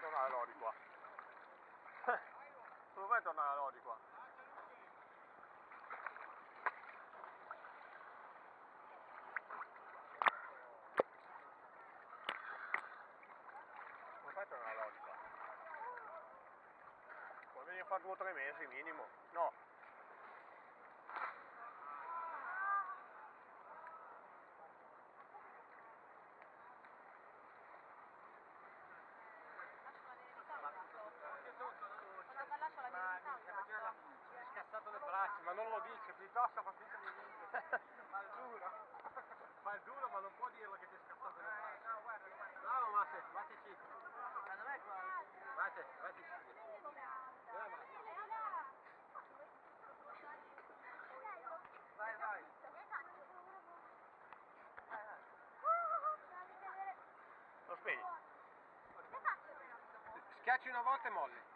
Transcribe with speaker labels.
Speaker 1: tornare Lodi qua? Come fai a tornare Lodi qua? Come fai a tornare Lodi qua? Puoi venire a fare 2 o 3 mesi minimo? No.
Speaker 2: Mi è scassato le braccia,
Speaker 1: Ma non lo dice, piuttosto fa finta di niente.
Speaker 2: fa il duro.
Speaker 1: Fa il duro ma non può dirlo che ti è scassato le braccia.
Speaker 2: No, guarda.
Speaker 1: Bravo Masse, vatti Cico.
Speaker 2: Ma non è qua.
Speaker 1: Vatti Cico.
Speaker 2: Vai.
Speaker 1: Lo spegni. Schiacci una volta e molli.